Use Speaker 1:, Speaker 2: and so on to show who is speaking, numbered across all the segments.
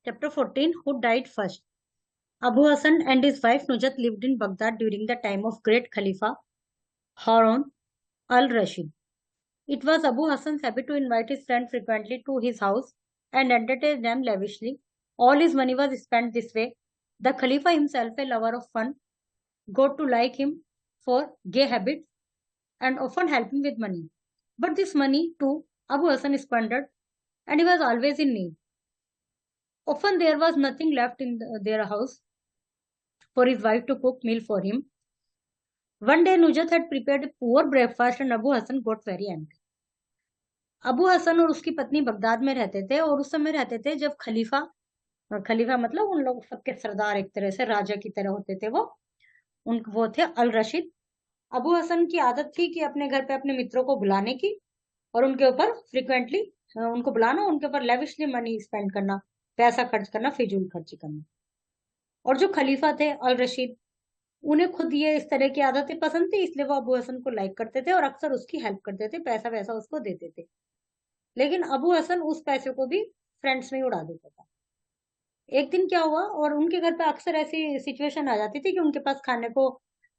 Speaker 1: Chapter 14. Who died first? Abu Hassan and his wife Nujat lived in Baghdad during the time of great Khalifa Harun al-Rashid. It was Abu Hassan's habit to invite his friends frequently to his house and entertain them lavishly. All his money was spent this way. The Khalifa himself, a lover of fun, got to like him for gay habits and often helped him with money. But this money, too, Abu Hassan squandered, and he was always in need. Often there was nothing left in their house for his wife to cook meal for him. One day Nujat had prepared a poor breakfast and Abu Hassan got very angry. Abu Hasan और उसकी पत्नी Baghdad में रहते थे और उस समय रहते थे जब खलीफा खलीफा मतलब उन लोग सबके सरदार एक तरह से राजा की तरह होते थे वो थे अल रशीद। अबू हसन की आदत थी कि अपने घर पे अपने मित्रों को बुलाने की और उनके ऊपर फ्रिक्वेंटली उनको बुलाना, उनके ऊपर लेविशली मनी स्पेंड करना, पैसा खर्च करना, फिजूल खर्ची करना। और जो खलीफा थे अल रशीद, उन्हें खुद ये इस तरह की आदतें पसंद थी, इसलिए वो अबू हसन को लाइक करते थे और अक्सर उसकी हेल्प करते थे, पैसा वैसा उसको देते थे। लेकिन अबू हसन उस पैसे को भी फ्रेंड्स में ही उड़ा देता था। एक दिन क्या हुआ, और उनके घर पे अक्सर ऐसी सिचुएशन आ जाती थी कि उनके पास खाने को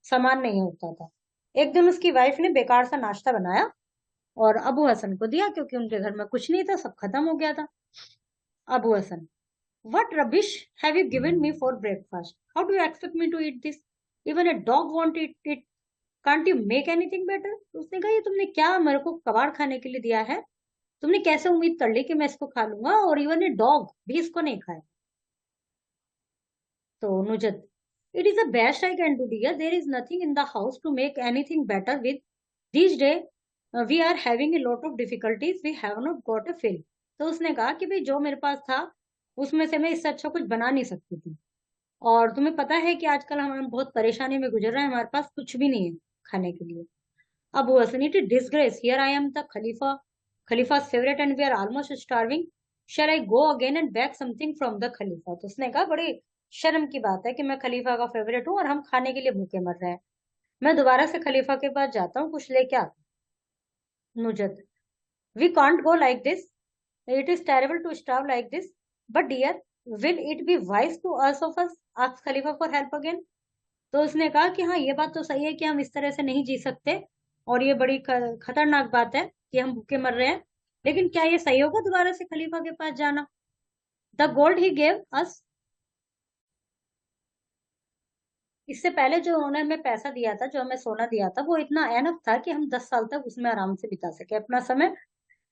Speaker 1: सामान नहीं होता था। एक दिन उसकी वाइफ ने बेकार सा नाश्ता बनाया और अबू हसन को दिया, क्योंकि उनके घर में कुछ नहीं था, सब खत्म हो गया था। Abu Hasan: What rubbish have you given me for breakfast? How do you expect me to eat this? Even a dog won't eat it. Can't you make anything better? उसने कहा, ये तुमने क्या मेरे को कबाड़ खाने के लिए दिया है? तुमने कैसे उम्मीद कर ली कि मैं इसको खा लूंगा, और इवन ए डॉग भी इसको नहीं खाए। तो Nuzhat: it is the best I can do dear, there is nothing in the house to make anything better with this day we are having a lot of difficulties, we have not got a fill. तो उसने कहा कि भाई जो मेरे पास था उसमें से मैं इससे अच्छा कुछ बना नहीं सकती थी, और तुम्हें पता है कि आजकल हम बहुत परेशानी में गुजर रहे हैं, हमारे पास कुछ भी नहीं है खाने के लिए। अब Hasan: it is disgrace, here I am the खलीफा's favorite and we are almost starving. Shall I go again and beg something from the खलीफा? तो उसने कहा, बड़ी शर्म की बात है कि मैं खलीफा का फेवरेट हूँ और हम खाने के लिए भूखे मर रहे हैं, मैं दोबारा से खलीफा के पास जाता हूँ, कुछ लेके आता हूँ। Nuzhat: we can't go like this, it is terrible to starve like this, but dear will it be wise to us of us ask खलीफा फॉर हेल्प अगेन। तो उसने कहा कि हाँ, ये बात तो सही है कि हम इस तरह से नहीं जी सकते, और ये बड़ी खतरनाक बात है कि हम भूखे मर रहे हैं, लेकिन क्या ये सही होगा दोबारा से खलीफा के पास जाना? The gold he gave us, इससे पहले जो उन्होंने हमें पैसा दिया था, जो हमें सोना दिया था, वो इतना एनफ था कि हम 10 साल तक उसमें आराम से बिता सके अपना समय।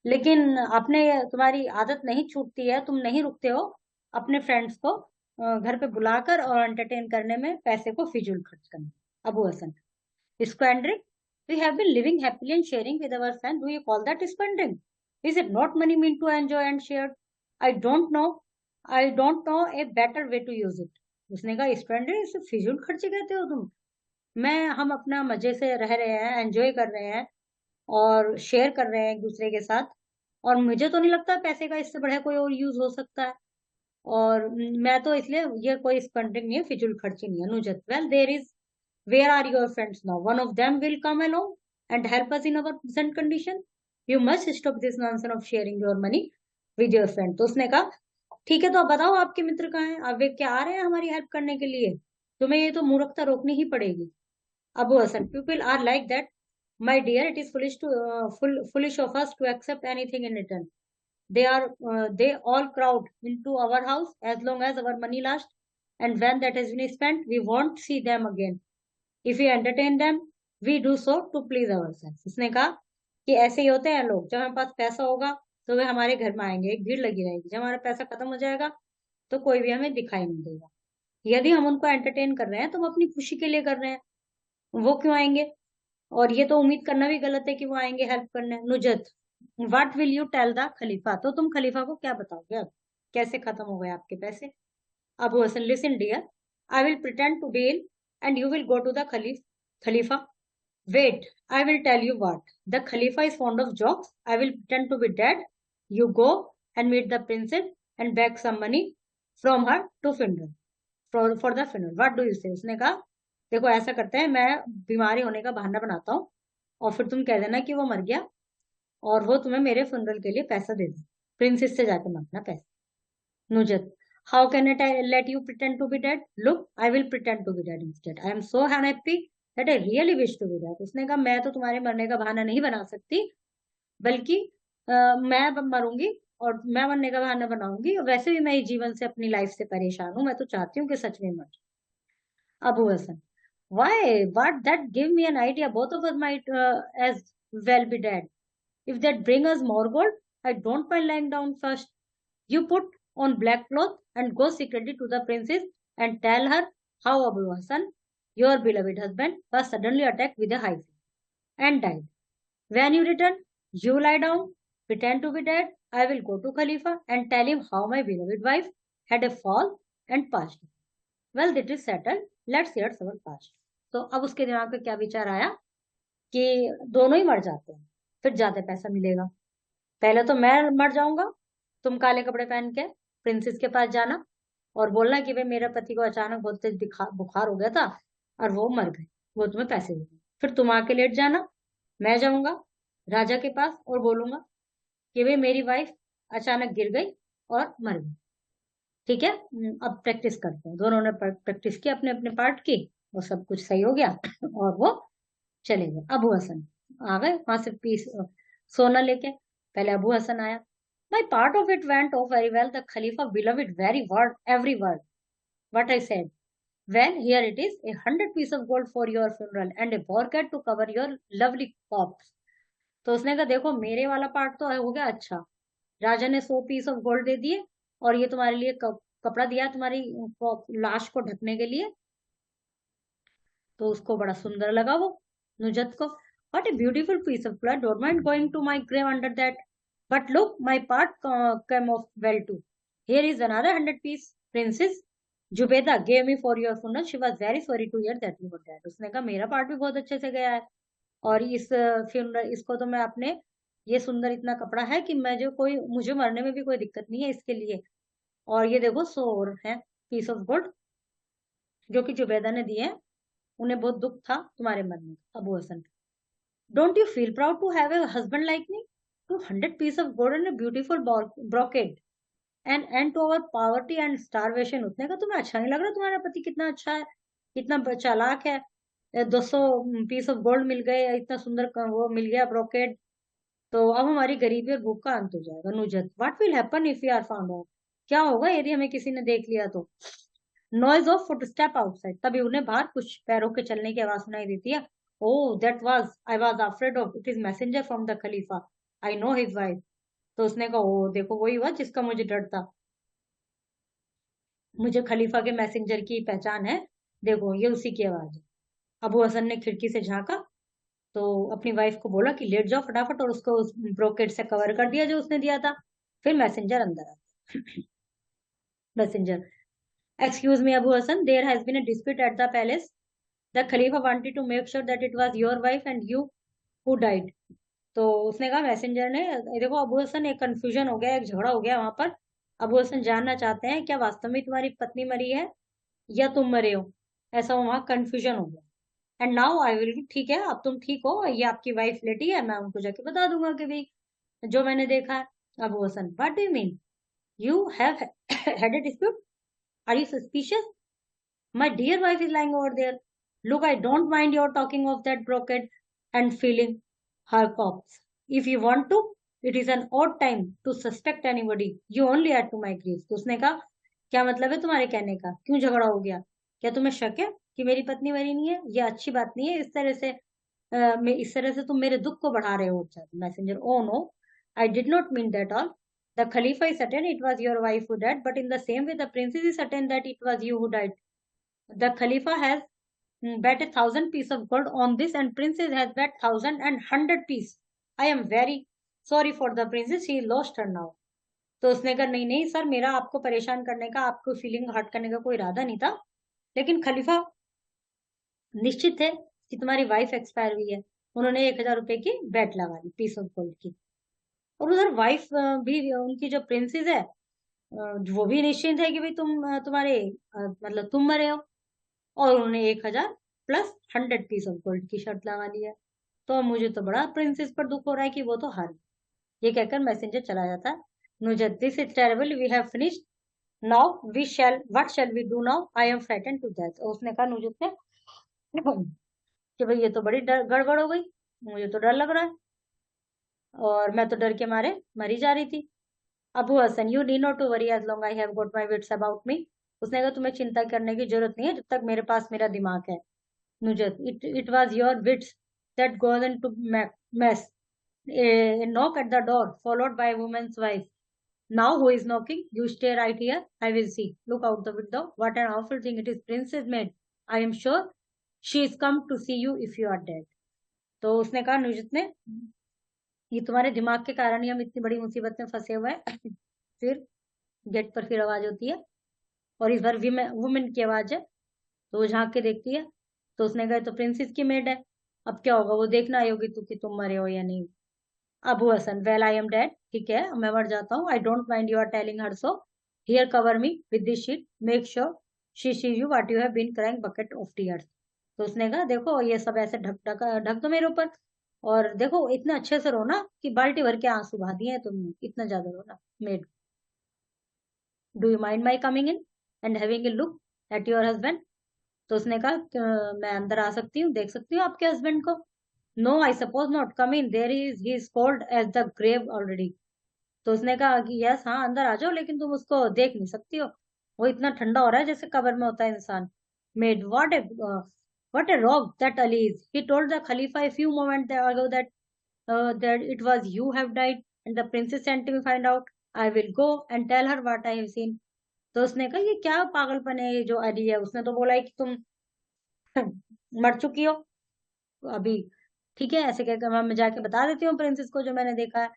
Speaker 1: लेकिन आपने, तुम्हारी आदत नहीं छूटती है, तुम नहीं रुकते हो अपने फ्रेंड्स को घर पे बुलाकर और एंटरटेन करने में, पैसे को फिजूल खर्च करने। Abu Hasan: Squandering? We have been living happily and sharing with our friends. Do you call that squandering? Is it not money meant to enjoy and share? I don't know. I don't know a better way to use it. उसने कहा, Spender इसे फिजूल खर्ची कहते हो तुम? हम अपना मजे से रह रहे हैं, एंजॉय कर रहे हैं और शेयर कर रहे हैं एक दूसरे के साथ, और मुझे तो नहीं लगता पैसे का इससे बढ़िया कोई और यूज हो सकता है। और मैं तो इसलिए, ये कोई स्पेंडिंग नहीं है, फिजूल खर्ची नहीं है। Nuzhat: well there is, where are your friends now? One of them will come along and help us in our present condition. You must stop this nonsense of sharing your money with your friend. तो उसने कहा, ठीक है, तो अब बताओ आपके मित्र कहाँ हैं, अब वे क्या आ रहे हैं हमारी हेल्प करने के लिए? तुम्हें ये तो मूर्खता रोकनी ही पड़ेगी। Abu Hasan: people are like that my dear, it is foolish of us to accept anything in return. They all crowd into our house as long as our money lasts, and when that has been spent we won't see them again. If we entertain them, we do so to please ourselves. उसने कहा कि ऐसे ही होते हैं लोग, जब हमारे पास पैसा होगा तो वे हमारे घर में आएंगे, एक भीड़ लगी रहेगी, जब हमारा पैसा खत्म हो जाएगा तो कोई भी हमें दिखाई नहीं देगा। यदि हम उनको एंटरटेन कर रहे हैं तो वो अपनी खुशी के लिए कर रहे हैं, वो क्यों आएंगे? और ये तो उम्मीद करना भी गलत है कि वो आएंगे हेल्प करने। Nuzhat: what will you tell the खलीफा? तो तुम खलीफा को क्या बताओगे अब, कैसे खत्म हो गए आपके पैसे? Abu Hasan: listen dear, I will pretend to be ill and you will go to the Khalifa. Wait, I will tell you what. The Khalifa is fond of jokes. I will pretend to be dead. You go and meet the princess and beg some money from her to funeral. For the funeral. What do you say? उसने कहा, देखो ऐसा करते हैं, मैं बीमारी होने का बहाना बनाता हूँ और फिर तुम कह देना कि वो मर गया और वो तुम्हें मेरे funeral के लिए पैसा दे दे। प्रिंसेस से जाके मांगना पैसा। नुजत: How can let you pretend to be dead? Look, I will pretend to be dead instead. I am so happy that I really wish to be dead. उसने कहा मैं तो तुम्हारे मरने का बहाना नहीं बना सकती, बल्कि मैं मरूंगी और मैं मरने का बहाना बनाऊंगी, और वैसे भी मैं इस जीवन से, अपनी लाइफ से परेशान हूँ, मैं तो चाहती हूँ कि सच में मर जाऊं। Abu Hasan, why? What that give me an idea. Both of us might as well be dead. If that bring us more gold, I don't mind lying down first. You put on black cloth and go secretly to the princess and tell her how Abu Hassan, your beloved husband, was suddenly attacked with a high fever and died. When you return, you lie down, pretend to be dead. I will go to Khalifa and tell him how my beloved wife had a fall and passed. Well, that is settled. Let's hear our past. तो अब उसके दिमाग में क्या विचार आया कि दोनों ही मर जाते हैं, फिर ज्यादा पैसा मिलेगा। पहले तो मैं मर जाऊंगा, तुम काले कपड़े पहन के प्रिंसेस के पास जाना और बोलना कि भाई मेरे पति को अचानक बहुत तेज बुखार हो गया था और वो मर गए, वो तुम्हें पैसे देंगे। फिर तुम आके लेट जाना, मैं जाऊंगा राजा के पास और बोलूंगा कि भाई मेरी वाइफ अचानक गिर गई और मर गई। ठीक है, अब प्रैक्टिस करते हैं। दोनों ने प्रैक्टिस की अपने अपने पार्ट की, वो सब कुछ सही हो गया और वो चले गए। अबू हसन आ गए वहां से पीस सोना लेके। पहले अबू हसन आया। My part of it went of very well, the Khalifa बिलव it very word every word what I said. Well, here it is, 100 piece of gold for your funeral and a bouquet to cover your lovely corpse. तो उसने कहा देखो मेरे वाला part तो हो गया अच्छा, राजा ने 100 पीस ऑफ गोल्ड दे दिए और ये तुम्हारे लिए कपड़ा दिया तुम्हारी लाश को ढकने के लिए। तो उसको बड़ा सुंदर लगा वो नुजत को। What a beautiful piece of blood. Don't mind going to my grave under that. But look, my part came off well too. Here is another 100 piece. Princess Jubeda gave me for your funeral. She was very sorry to hear that you were dead. उसने कहा मेरा part भी बहुत अच्छे से गया है और इस फ्यूनरल इसको तो मैं अपने, ये सुंदर इतना कपड़ा है कि मैं जो कोई मुझे मरने में भी कोई दिक्कत नहीं है इसके लिए। और ये देखो 100 पीस ऑफ गोल्ड जो कि जुबैदा ने दिए हैं, उन्हें बहुत दुख था तुम्हारे मरने का। Abu Hasan, don't you feel proud to have a husband like me? 200 piece of gold and beautiful brocade and and to our poverty and starvation. उतने का तुम्हें अच्छा नहीं लग रहा? तुम्हारा पति कितना अच्छा है, कितना चालाक है, 200 पीस ऑफ गोल्ड मिल गए, इतना सुंदर वो मिल गया ब्रोकेड, तो अब हमारी गरीबी और भूख का अंत हो जाएगा। Nuzhat, what will happen if you are found out? क्या होगा यदि हमें किसी ने देख लिया तो? नॉइज ऑफ फुटस्टेप आउटसाइड, तभी उन्हें बाहर कुछ पैरों के चलने की आवाज सुनाई देती है। Oh that was I was afraid of, it is messenger from the Khalifa, I know his wife. तो उसने कहा ओ देखो वही हुआ जिसका मुझे डर था, मुझे खलीफा के मैसेंजर की पहचान है, देखो ये उसी की आवाज है। अबू हसन ने खिड़की से झांका तो अपनी वाइफ को बोला कि लेट जाओ फटाफट, और उसको उस ब्रोकेट से कवर कर दिया जो उसने दिया था। फिर मैसेंजर अंदर आ messenger, excuse me Abu Hasan, there has been a dispute at the palace, the खलीफा wanted to make sure that it was your wife and you who died. तो उसने कहा मैसेंजर ने, देखो अबू हसन एक कंफ्यूजन हो गया, एक झगड़ा हो गया वहां पर। अबू हसन जानना चाहते हैं क्या वास्तव में तुम्हारी पत्नी मरी है या तुम मरे हो, ऐसा वहां कंफ्यूजन हो गया। एंड नाउ आई विल, ठीक है अब तुम ठीक हो, ये आपकी वाइफ लेटी है, मैं उनको जाके बता दूंगा कि भाई जो मैंने देखा है। Abu Hasan, what do you mean you have had a dispute, are you suspicious? My dear wife is lying over there. Look, I don't mind your talking of that brocade and feeling her corpse. If you want to, it is an odd time to suspect anybody. You only add to my grief. तो उसने कहा क्या मतलब है तुम्हारे कहने का, क्यों झगड़ा हो गया, क्या तुम्हें शक है कि मेरी पत्नी मरी नहीं है? ये अच्छी बात नहीं है, इस तरह से तुम मेरे दुख को बढ़ा रहे हो। Messenger, oh no, I did not mean that all. The Khalifa is certain it was your wife who died, but in the same way, the princess is certain that it was you who died. The Khalifa has bet 1,000 piece of gold on this, and princess has bet 1,000 and 100 piece. I am very sorry for the princess. She lost her now. तो उसने कहा नहीं नहीं sir, मेरा आपको परेशान करने का, आपको फीलिंग हर्ट करने का कोई इरादा नहीं था, लेकिन खलीफा निश्चित है कि तुम्हारी वाइफ एक्सपायर हुई है। उन्होंने 1,000 रुपए की बेट लगा ली पीस ऑफ गोल्ड की। और उधर वाइफ भी, उनकी जो प्रिंसेस है, वो भी निश्चिंत है कि भाई तुम्हारे मतलब तुम मरे हो, और उन्होंने 1,000 प्लस 100 पीस ऑफ गोल्ड की शर्त लगा ली है। तो मुझे तो बड़ा प्रिंसेस पर दुख हो रहा है कि वो तो हार गई। ये कहकर मैसेंजर चला जाता है। Nuzhat, this is terrible, we have finished now we shall what shall we do now, I am frightened to death. उसने कहा नुजत ने कि भाई ये तो बड़ी गड़बड़ हो गई, मुझे तो डर लग रहा है, और मैं तो डर के मारे मरी जा रही थी। Abu Hasan, you knee not to worry as long I have got my wits about me. उसने कहा तुम्हें चिंता करने की जरूरत नहीं है जब तक मेरे पास मेरा दिमाग है। Nuzhat, it was your wits that goes into mess. A knock at the door, followed by a woman's voice. Now who is knocking? You stay right here. I will see. Look out the window. What an awful thing it is, Princess Maid. I am sure she is come to see you if you are dead. तो उसने कहा नुजत ने, ये तुम्हारे दिमाग के कारण ही हम इतनी बड़ी मुसीबत में फंसे हुए हैं। फिर गेट पर फिर आवाज होती है, और इस बार वुमेन की आवाज है। तो वो झांक के देखती है, तो उसने कहा तो प्रिंसेस की मेड है, अब क्या होगा, वो देखना आई होगी तो कि तुम मरे हो या नहीं। Abu Hasan, well I am dead, ठीक है मैं मर जाता हूँ। I don't mind you are telling her so. Here cover me with this sheet, make sure she see you what you have been crying bucket of tears. तो उसने कहा देखो ये सब ऐसे ढक ढक ढक दो मेरे ऊपर, और देखो इतने अच्छे से रोना कि बाल्टी भर के आंसू बहा दिए हैं तुमने, इतना ज्यादा रोना। Made, do you mind my coming in and having a look at your husband. तो उसने कहा मैं अंदर आ सकती हूँ, देख सकती हूँ आपके हस्बैंड को। No I suppose not, come in, there is he is cold as the grave already. तो उसने कहा कि यस हाँ अंदर आ जाओ, लेकिन तुम उसको देख नहीं सकती हो, वो इतना ठंडा हो रहा है जैसे कब्र में होता है इंसान। Made, what a rock that Ali is, he told the Khalifa a few moment ago that it was you have died and the princess sent me find out. I will go and tell her what I have seen. तो उसने कहा ये क्या पागलपन है ये जो अली है, उसने तो बोला है कि तुम मर चुकी हो अभी। ठीक है ऐसे कहकर मैं जाके बता देती हूँ प्रिंसेस को जो मैंने देखा है।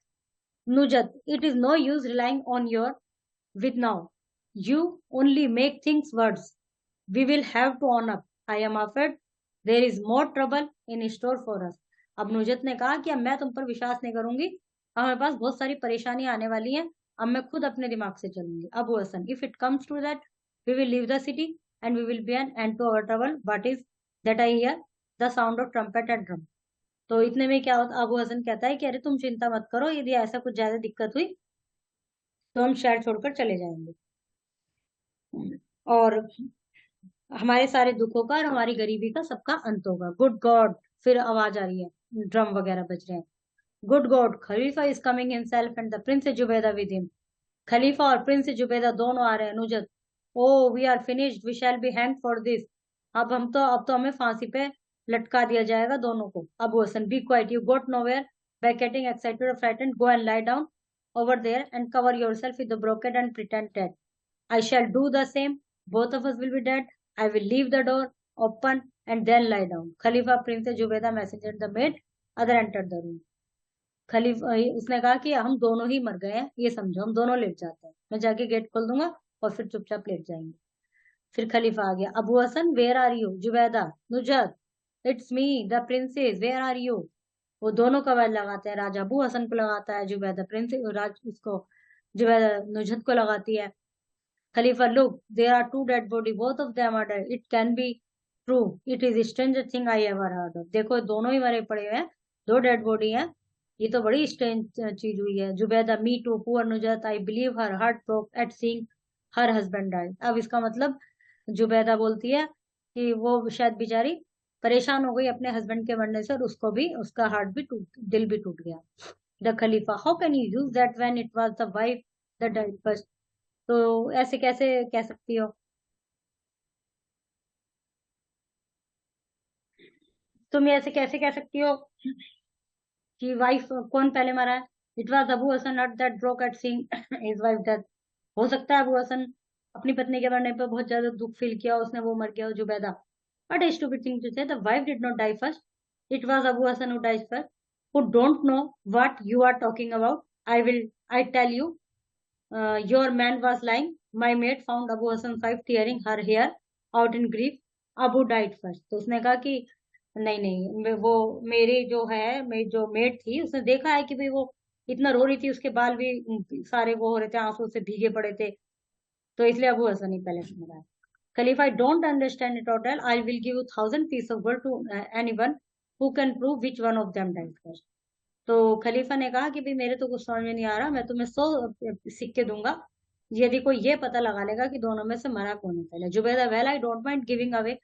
Speaker 1: Nuzhat, it is no use relying on your with now. You only make things worse. We will have to own up. I am afraid there is more trouble in store for us. अब नुजत ने कहा कि अब मैं तुम पर विश्वास नहीं करूंगी, अब हमारे पास बहुत सारी परेशानियां आने वाली हैं, अब मैं खुद अपने दिमाग से चलूंगी। Abu Hasan, if it comes to that we will leave the city and we will be an end to our trouble, but is that I hear the sound of trumpet and drum. तो इतने में क्या होता, अबू हसन कहता है कि अरे तुम चिंता मत करो, यदि ऐसा कुछ ज्यादा दिक्कत हुई तो हम शहर छोड़कर चले जाएंगे, और हमारे सारे दुखों का और हमारी गरीबी का सबका अंत होगा। गुड गॉड, फिर आवाज आ रही है, ड्रम वगैरह बज रहे हैं। गुड गॉड, खलीफा is coming himself and the prince Zubaida with him. खलीफा और प्रिंस जुबैदा दोनों आ रहे हैं। Nuzhat, oh we are finished, we shall be hang for this. अब तो हमें फांसी पे लटका दिया जाएगा दोनों को। Abu Hasan, be quiet, you got nowhere by getting excited और frightened, go and lie down over there and cover yourself with the brocade and pretend dead. I shall do the same. Both of us will be dead. I will leave the door open and then lie down. Khalifa, Princess Jubeda, messenger, the maid, other entered the room. खलीफा, उसने कहा कि हम दोनों ही मर गए हैं, ये समझो हम दोनों लेट जाते हैं, मैं जाके गेट खोल दूंगा और फिर चुपचाप लेट जाएंगे। फिर खलीफा आ गया। Abu Hasan, where are you? Zubaida, Nuzhat, it's me the princess, where are you? वो दोनों का आवाज लगाते हैं, राजा अबू हसन को लगाता है, जुबैदा प्रिंस राज उसको जुबैदा नुजत को लगाती है। Khalifa, look there are two dead body, both of them are dead, it can be true, it is stranger thing I ever heard of. देखो दोनों ही मरे पड़े हुए हैं, दो डेड बॉडी हैं, ये तो बड़ी स्ट्रेंज चीज हुई है। Zubaida, me too poor Nuzhat, I believe her heart broke at seeing her husband died. अब इसका मतलब जुबैदा बोलती है कि वो शायद बेचारी परेशान हो गई अपने हस्बैंड के मरने से, और उसको भी उसका हार्ट भी टूट, दिल भी टूट गया। The Khalifa, how can you use that when it was the wife that died first. तो ऐसे कैसे कह सकती हो, तुम ये ऐसे कैसे कह सकती हो कि वाइफ कौन पहले मरा है। It was Abu Hassan not that broke at seeing his wife death. हो सकता है अबू हसन अपनी पत्नी के मरने पर बहुत ज्यादा दुख फील किया, उसने वो मर गया Zubaida. What a stupid thing to say. The wife did not die first. It was Abu Hassan who died first. Who don't know what you are talking about. I tell you, your man was lying. My maid found Abu Hassan's wife tearing her hair out in grief. Abu died first. तो उसने कहा कि नहीं नहीं, वो मेरी जो है, मेरी जो मेड थी, उसने देखा है कि भाई वो इतना रो रही थी, उसके बाल भी सारे वो हो रहे थे, आंसू से भीगे पड़े थे, तो इसलिए अबू हसन ही पहले से मरा है। Khalif, I don't understand it at all. I will give you 1,000 pieces of gold to anyone who can prove which one of them died first. तो खलीफा ने कहा कि भाई मेरे तो कुछ समझ में नहीं आ रहा, मैं तुम्हें 100 सिक्के दूंगा यदि कोई ये पता लगा लेगा कि दोनों में से मरा कौन है पहले। Zubaida, well I don't mind giving away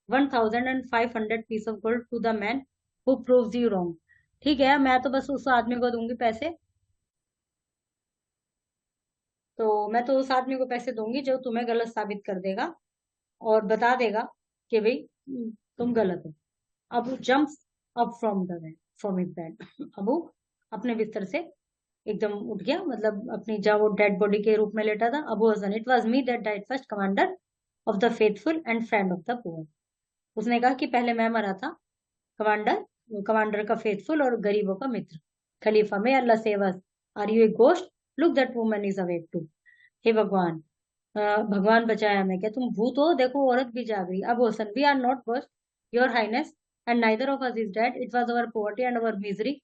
Speaker 1: 1,500 piece of gold to the man who proves you wrong. ठीक है, मैं तो बस उस आदमी को दूंगी पैसे। तो मैं तो उस आदमी को पैसे दूंगी जो तुम्हें गलत साबित कर देगा और बता देगा कि भाई तुम गलत हो। Abu jumps up from the bed, from his bed. Abu अपने बिस्तर से एकदम उठ गया, मतलब अपनी, जहाँ वो डेड बॉडी के रूप में लेटा था। Abu Hassan, it was me that died first, commander of the faithful and friend of the poor. उसने कहा कि पहले मैं मरा था, कमांडर, कमांडर का फेथफुल और गरीबों का मित्र। Khalifa, may Allah save us, are you a ghost, look that woman is awake too. हे भगवान, भगवान बचाया हमें, क्या तुम भूत हो? देखो औरत भी जाग रही। अब Hassan, we are not worst, your highness, and neither of us is dead, it was our poverty and our misery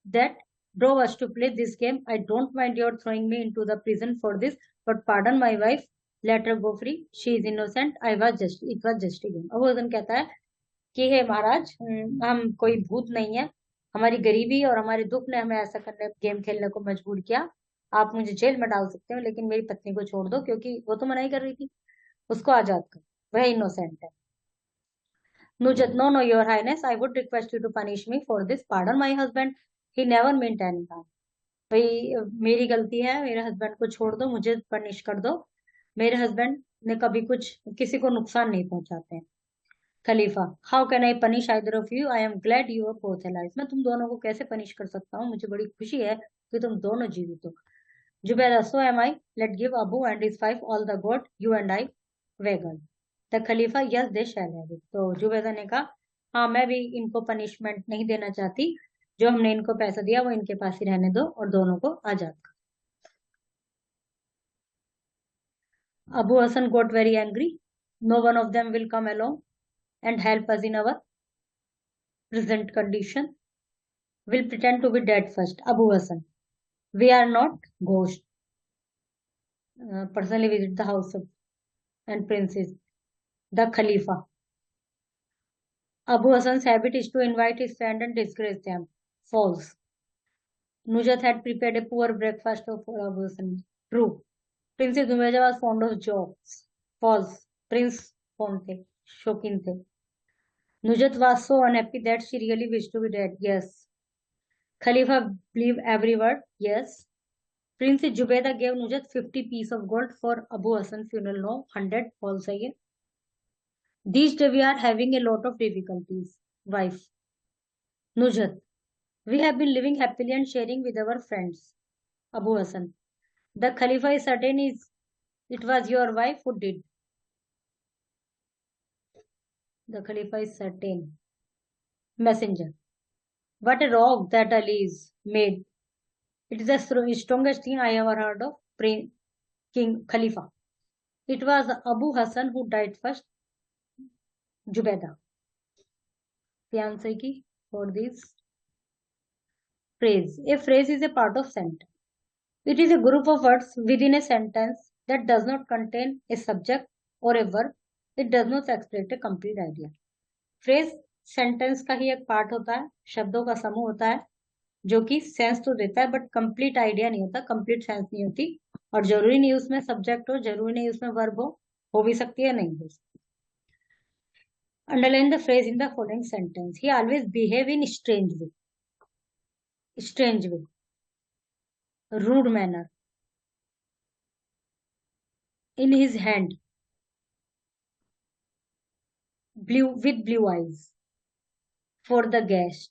Speaker 1: that drove us to play this game. I don't mind your throwing me into the prison for this, but pardon my wife. Let her go free. She is innocent. I was just, it was just a game. अब वो कहता है कि हे महाराज, हम कोई भूत नहीं है, हमारी गरीबी और हमारे दुख ने हमें ऐसा करने, गेम खेलने को मजबूर किया। आप मुझे जेल में डाल सकते हो, लेकिन मेरी पत्नी को छोड़ दो, क्योंकि वो तो मना ही कर रही थी। उसको आजाद करो, वह इनोसेंट है। Nujat, no, no, your highness, I would request you to punish me for this. Pardon my husband. He never meant any harm. भाई मेरी गलती है, मेरे हस्बैंड को छोड़ दो, मुझे पनिश कर दो। मेरे हस्बैंड ने कभी कुछ, किसी को नुकसान नहीं पहुंचाते हैं। Khalifa, how can I punish either of you, I am glad you are both alive. मैं तुम दोनों को कैसे पनिश कर सकता हूँ, मुझे बड़ी खुशी है कि तुम दोनों जीवित हो। Zubaida, so am I, let give Abu and his wife all the god, you and I वेगल। The Khalifa, yes they shall have it. तो जुबैदा ने कहा, हाँ मैं भी इनको पनिशमेंट नहीं देना चाहती, जो हमने इनको पैसा दिया वो इनके पास ही रहने दो और दोनों को आजाद कर। Abu Hassan got very angry. No one of them will come along and help us in our present condition. We'll pretend to be dead first. Abu Hassan, we are not ghosts. Personally visit the house of and princes. The Khalifa. Abu Hassan's habit is to invite his friend and disgrace them. False. Nujat had prepared a poor breakfast for Abu Hassan. True. Princess Numaija was fond of jokes. False. Prince fond थे, शौकीन थे। Nujat was so unhappy that she really wished to be dead. Yes. Khalifa believed every word. Yes. Prince Jubeda gave Nujat 50 pieces of gold for Abu Hassan funeral. No, 100. False है ये. These days we are having a lot of difficulties. Wife. Nujat. We have been living happily and sharing with our friends. Abu Hassan. The Khalifa is certain it was your wife who did. The Khalifa is certain. Messenger. What a rock that Ali is made. It is the strongest thing I ever heard of. King Khalifa. It was Abu Hassan who died first. Jubeda. The answer key for this phrase. A phrase is a part of sentence. It is a group of words within a sentence that does not contain a subject or a verb. It does not express a complete idea. Phrase sentence का ही एक part होता है, शब्दों का समूह होता है, जो कि सेंस तो देता है बट कंप्लीट आइडिया नहीं होता, कंप्लीट सेंस नहीं होती। और जरूरी नहीं उसमें सब्जेक्ट हो, जरूरी नहीं उसमें वर्ब हो भी सकती है, नहीं हो सकती। Underline the phrase in the following sentence. He always behave in strange way, rude manner. In his hand, blue eyes. For the guest,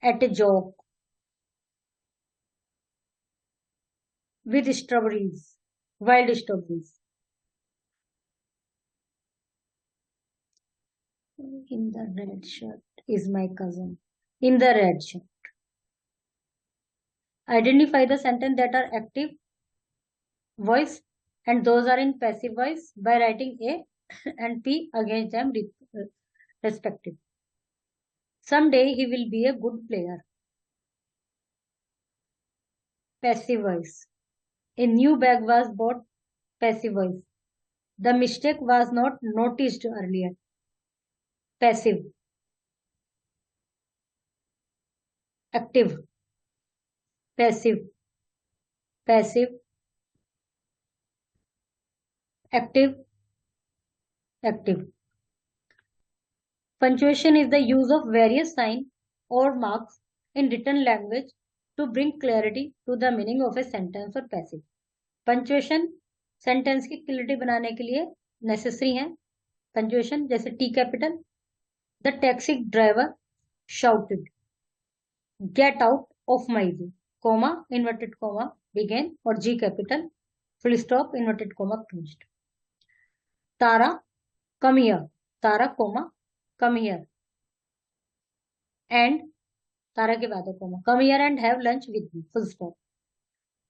Speaker 1: at a joke, with strawberries, wild strawberries. In the red shirt is my cousin. In the red shirt. Identify the sentence that are active voice and those are in passive voice by writing A and P against them respectively. Someday he will be a good player. Passive voice. A new bag was bought. Passive voice. The mistake was not noticed earlier. Passive. Active. Passive. Passive. active, active. Punctuation is the use of various signs or marks in written language to bring clarity to the meaning of a sentence or passage. Punctuation sentence की clarity बनाने के लिए necessary है. Punctuation जैसे T capital, the taxi driver shouted, get out of my way, comma, inverted comma, begin, और G capital, full stop, inverted comma, closed. Tara, come here, Tara, comma, come here, and Tara के बाद comma, come here and have lunch with me, full stop.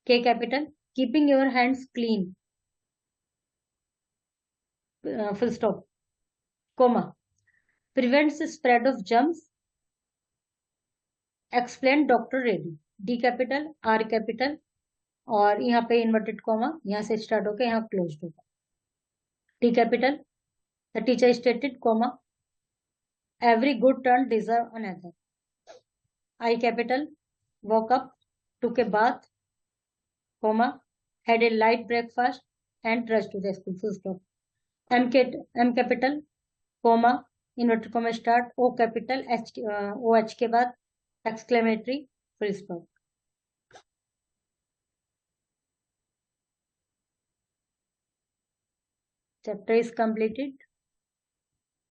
Speaker 1: K capital, keeping your hands clean, full stop, comma, prevents the spread of germs, explain doctor Reddy. D capital, are capital, और यहाँ पे inverted comma, यहाँ से start होकर यहाँ close होगा. T capital, the teacher stated, comma, every good turn deserve another. I capital, woke up, took a bath, comma, had a light breakfast and rush to the school, full stop. M capital, comma, inverted comma start, O capital, H O H के बाद exclamatory, full stop. Chapter is completed.